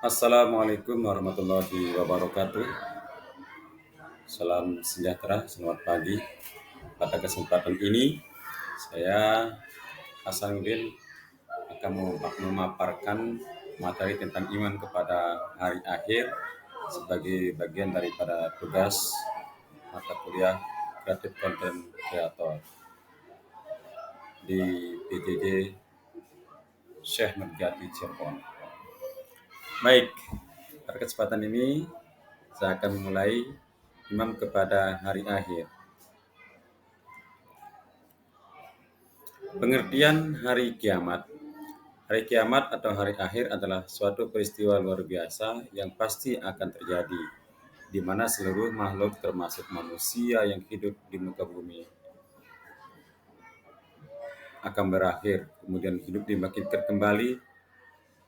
Assalamualaikum warahmatullahi wabarakatuh. Salam sejahtera, selamat pagi. Pada kesempatan ini, saya Hasanuddin akan memaparkan materi tentang iman kepada hari akhir sebagai bagian daripada tugas mata kuliah Creative Content Creator di PJJ Syekh Nurjati Cirebon. Baik, pada kesempatan ini saya akan memulai iman kepada hari akhir. Pengertian hari kiamat. Hari kiamat atau hari akhir adalah suatu peristiwa luar biasa yang pasti akan terjadi, di mana seluruh makhluk termasuk manusia yang hidup di muka bumi akan berakhir, kemudian hidup dibangkitkan kembali,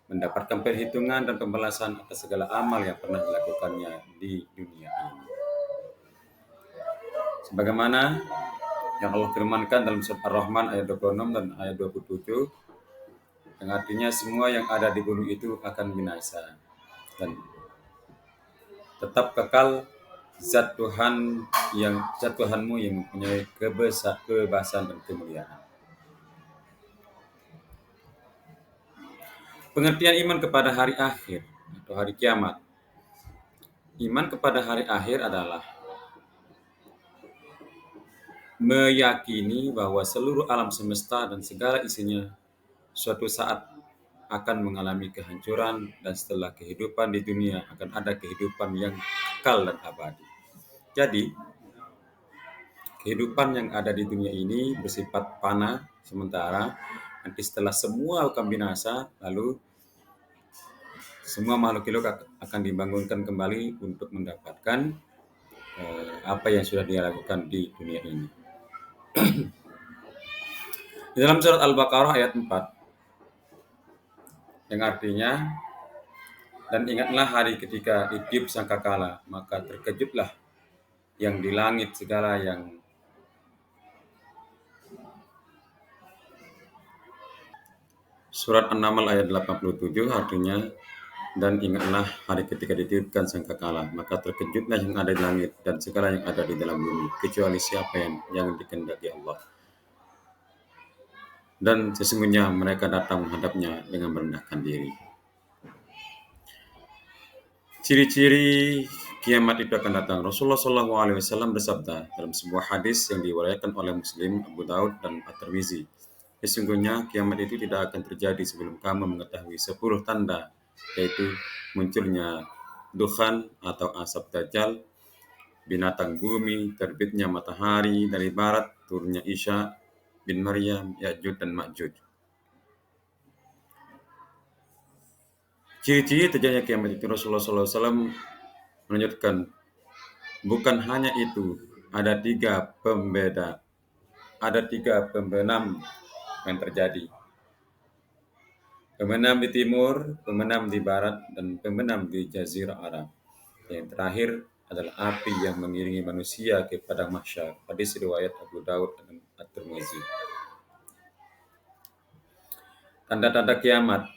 mendapatkan perhitungan dan pembalasan atas segala amal yang pernah dilakukannya di dunia ini. Sebagaimana yang Allah firmankan dalam surat Ar-Rahman ayat 26 dan ayat 27, yang artinya semua yang ada di bumi itu akan binasa dan tetap kekal zat Tuhanmu yang mempunyai kebesaran dan kemuliaan. Pengertian iman kepada hari akhir atau hari kiamat. Iman kepada hari akhir adalah meyakini bahwa seluruh alam semesta dan segala isinya suatu saat akan mengalami kehancuran, dan setelah kehidupan di dunia akan ada kehidupan yang kekal dan abadi. Jadi, kehidupan yang ada di dunia ini bersifat fana sementara. Nanti setelah semua akan binasa, lalu semua makhluk hidup akan dibangunkan kembali untuk mendapatkan apa yang sudah dia lakukan di dunia ini. Di dalam surat Al-Baqarah ayat 4, yang artinya, dan ingatlah hari ketika ditiup sangkakala, maka terkejutlah yang di langit segala yang Surat An-Naml ayat 87 artinya, dan ingatlah hari ketika ditiupkan sangkakala, maka terkejutlah yang ada di langit dan segala yang ada di dalam bumi, kecuali siapa yang dikehendaki Allah. Dan sesungguhnya mereka datang menghadapnya dengan merendahkan diri. Ciri-ciri kiamat itu akan datang. Rasulullah SAW bersabda dalam sebuah hadis yang diriwayatkan oleh Muslim, Abu Daud, dan At-Tirmizi, sesungguhnya kiamat itu tidak akan terjadi sebelum kamu mengetahui 10 tanda, yaitu munculnya dukhan atau asap dajjal, binatang bumi, terbitnya matahari dari barat, turunnya Isa bin Maryam, Ya'juj dan Ma'juj. Ciri-ciri terjadinya kiamat itu Rasulullah SAW melanjutkan, bukan hanya itu, ada tiga pembenam yang terjadi. Pembenam di timur, pembenam di barat, dan pembenam di Jazirah Arab. Yang terakhir adalah api yang mengiringi manusia ke padang mahsyar. Hadis riwayat Abu Daud dan At-Tirmizi. Tanda-tanda kiamat.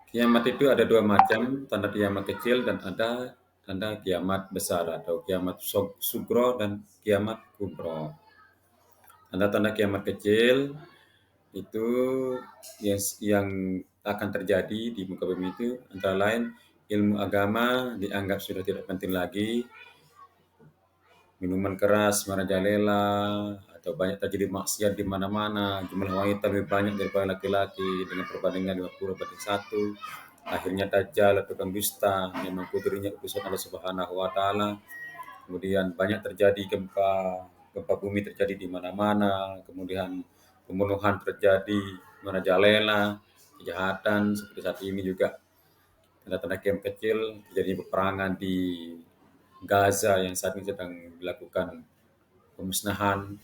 Kiamat itu ada dua macam, tanda kiamat kecil dan ada tanda kiamat besar atau kiamat sugro dan kiamat kubro. Tanda-tanda kiamat kecil itu yang akan terjadi di muka bumi itu antara lain ilmu agama dianggap sudah tidak penting lagi, minuman keras, merajalela, atau banyak terjadi maksiat di mana-mana, jumlah wanita lebih banyak daripada laki-laki dengan perbandingan 50/1. Akhirnya Dajjal atau dusta yang mengaku dirinya utusan Allah Subhanahu wa taala. Kemudian banyak terjadi gempa bumi terjadi di mana-mana, kemudian pembunuhan terjadi, merajalela, kejahatan seperti saat ini juga tanda-tanda kiamat kecil, terjadi peperangan di Gaza yang saat ini sedang dilakukan pemusnahan,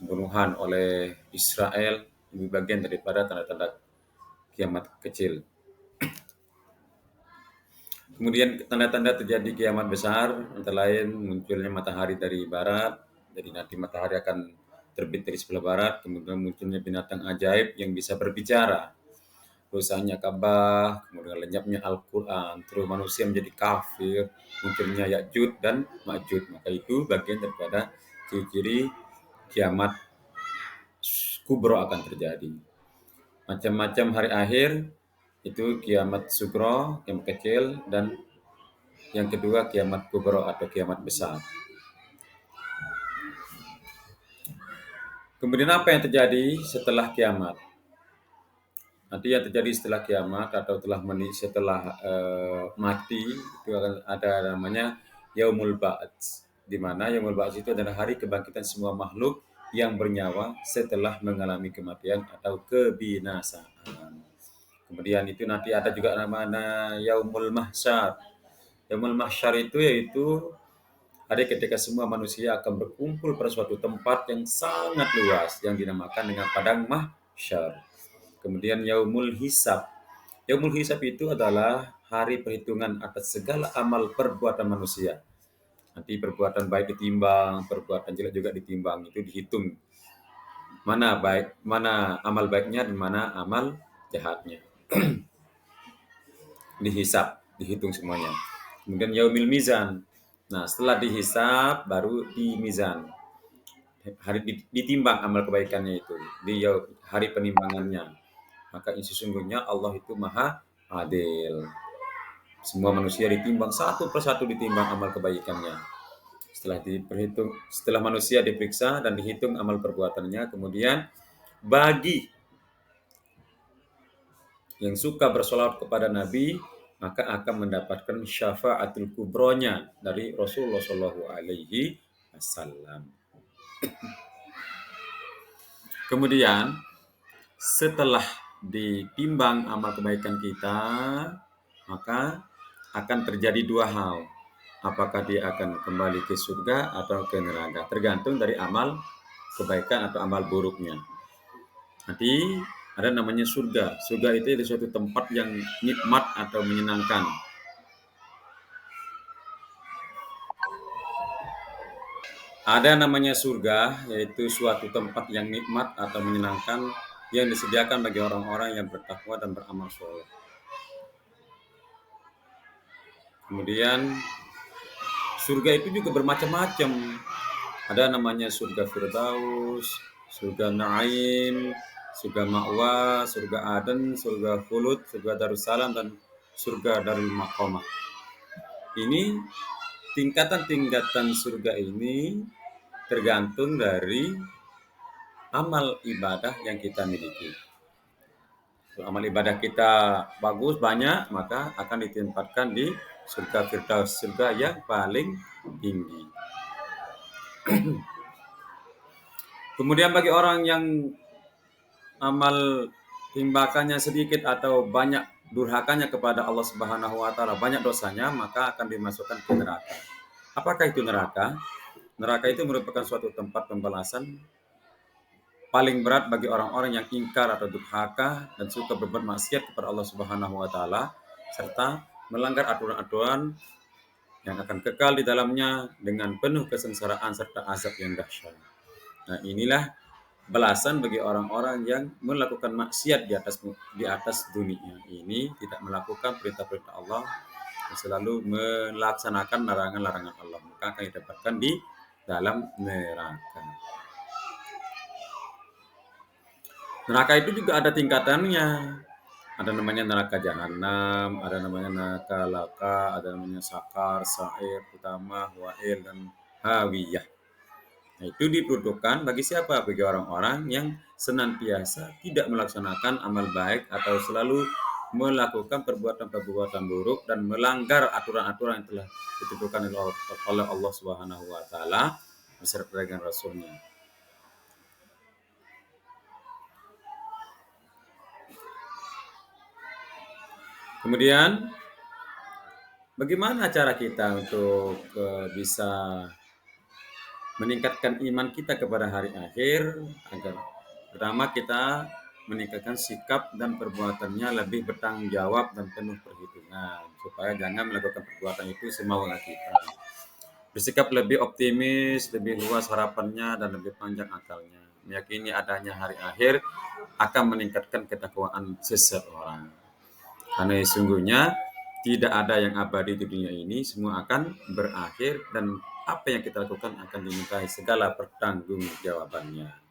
pembunuhan oleh Israel, ini bagian daripada tanda-tanda kiamat kecil. Kemudian tanda-tanda terjadi kiamat besar antara lain munculnya matahari dari barat, jadi nanti matahari akan terbit dari sebelah barat, kemudian munculnya binatang ajaib yang bisa berbicara. rusaknya Ka'bah, kemudian lenyapnya Al-Quran, terus manusia menjadi kafir, munculnya Ya'juj dan Ma'juj. Maka itu bagian daripada ciri-ciri kiamat kubro akan terjadi. Macam-macam hari akhir itu kiamat sugro, kiamat kecil, dan yang kedua kiamat kubro atau kiamat besar. Kemudian apa yang terjadi setelah kiamat? Nanti yang terjadi setelah kiamat atau setelah mati itu akan ada namanya Yaumul Ba'ats, di mana Yaumul Ba'ats itu adalah hari kebangkitan semua makhluk yang bernyawa setelah mengalami kematian atau kebinasaan. Kemudian itu nanti ada juga namanya Yaumul Mahsyar. Yaumul Mahsyar itu yaitu hari ketika semua manusia akan berkumpul pada suatu tempat yang sangat luas yang dinamakan dengan padang mahsyar. Kemudian Yaumul Hisab. Yaumul Hisab itu adalah hari perhitungan atas segala amal perbuatan manusia. Nanti perbuatan baik ditimbang, perbuatan jelek juga ditimbang, itu dihitung. Mana amal baiknya dan mana amal jahatnya. Dihisab, dihitung semuanya. Kemudian Yaumil Mizan. Nah, setelah dihisab baru dimizan. Hari ditimbang amal kebaikannya itu di hari penimbangannya. Maka sesungguhnya Allah itu maha adil. Semua manusia ditimbang satu persatu, ditimbang amal kebaikannya. Setelah manusia diperiksa dan dihitung amal perbuatannya, kemudian bagi yang suka bersolawat kepada Nabi, maka akan mendapatkan syafaatul kubronya dari Rasulullah Shallallahu Alaihi Wasallam. Kemudian setelah ditimbang amal kebaikan kita, maka akan terjadi dua hal. Apakah dia akan kembali ke surga atau ke neraka, tergantung dari amal kebaikan atau amal buruknya. Nanti ada namanya surga. Surga itu adalah suatu tempat yang nikmat atau menyenangkan. Ada namanya surga, yaitu suatu tempat yang nikmat atau menyenangkan yang disediakan bagi orang-orang yang bertakwa dan beramal soleh. Kemudian surga itu juga bermacam-macam. Ada namanya surga Firdaus, surga Naim, surga Ma'wa, surga Aden, surga Khulud, surga Darussalam, dan surga Darul Maqamah. Ini tingkatan-tingkatan surga ini tergantung dari amal ibadah yang kita miliki. Kalau amal ibadah kita bagus, banyak, maka akan ditempatkan di surga Firdaus, surga yang paling tinggi. Kemudian bagi orang yang amal timbakannya sedikit atau banyak durhakanya kepada Allah Subhanahu wa taala, banyak dosanya, maka akan dimasukkan ke neraka. Apakah itu neraka? Neraka itu merupakan suatu tempat pembalasan paling berat bagi orang-orang yang ingkar atau durhaka dan suka berbuat maksiat kepada Allah Subhanahu wa taala serta melanggar aturan-aturan yang akan kekal di dalamnya dengan penuh kesengsaraan serta azab yang dahsyat. Nah, inilah balasan bagi orang-orang yang melakukan maksiat di atas dunia ini, tidak melakukan perintah-perintah Allah, selalu melaksanakan larangan-larangan Allah, maka akan didapatkan di dalam neraka. Neraka itu juga ada tingkatannya. Ada namanya neraka jahanam, ada namanya neraka laka, ada namanya sakar, sa'ir, utama, wa'il, dan hawiyah. Nah, itu diperuntukkan bagi siapa? Bagi orang-orang yang senantiasa tidak melaksanakan amal baik atau selalu melakukan perbuatan-perbuatan buruk dan melanggar aturan-aturan yang telah ditentukan oleh Allah Subhanahu wa taala beserta dengan Rasulnya. Kemudian bagaimana cara kita untuk bisa meningkatkan iman kita kepada hari akhir agar pertama kita meningkatkan sikap dan perbuatannya lebih bertanggung jawab dan penuh perhitungan supaya jangan melakukan perbuatan itu semaunya kita. Bersikap lebih optimis, lebih luas harapannya dan lebih panjang akalnya. Meyakini adanya hari akhir akan meningkatkan ketakwaan seseorang. Karena sesungguhnya tidak ada yang abadi di dunia ini, semua akan berakhir dan apa yang kita lakukan akan dimintai segala pertanggungjawabannya.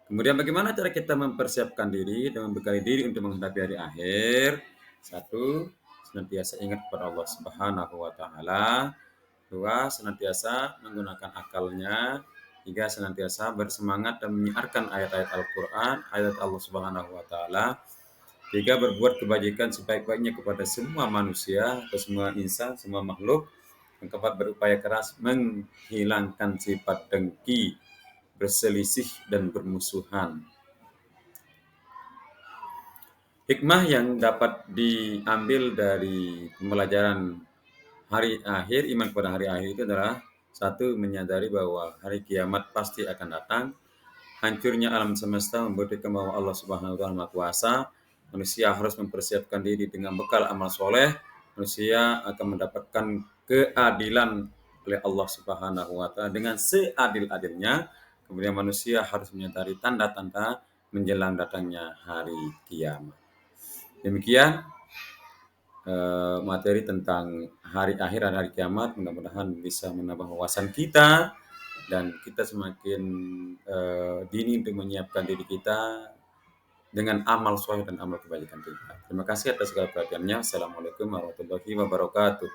Kemudian bagaimana cara kita mempersiapkan diri dan membekali diri untuk menghadapi hari akhir? Satu, senantiasa ingat kepada Allah Subhanahu wa taala. Dua, senantiasa menggunakan akalnya. Tiga, senantiasa bersemangat dan menyiarkan ayat-ayat Al-Qur'an, ayat Allah Subhanahu wa taala. Tiga, berbuat kebajikan sebaik-baiknya kepada semua manusia atau semua insan, semua makhluk. Yang keempat, berupaya keras menghilangkan sifat dengki, berselisih dan bermusuhan. Hikmah yang dapat diambil dari pembelajaran hari akhir, iman pada hari akhir itu adalah satu, menyadari bahwa hari kiamat pasti akan datang. Hancurnya alam semesta membuktikan bahwa Allah Subhanahu wa taala Maha Kuasa. Manusia harus mempersiapkan diri dengan bekal amal soleh. Manusia akan mendapatkan keadilan oleh Allah Subhanahu wa taala dengan seadil-adilnya. Kemudian manusia harus menyadari tanda-tanda menjelang datangnya hari kiamat. Demikian materi tentang hari akhir dan hari kiamat. Mudah-mudahan bisa menambah wawasan kita dan kita semakin dini untuk menyiapkan diri kita dengan amal soleh dan amal kebajikan kita. Terima kasih atas segala perhatiannya. Assalamualaikum warahmatullahi wabarakatuh.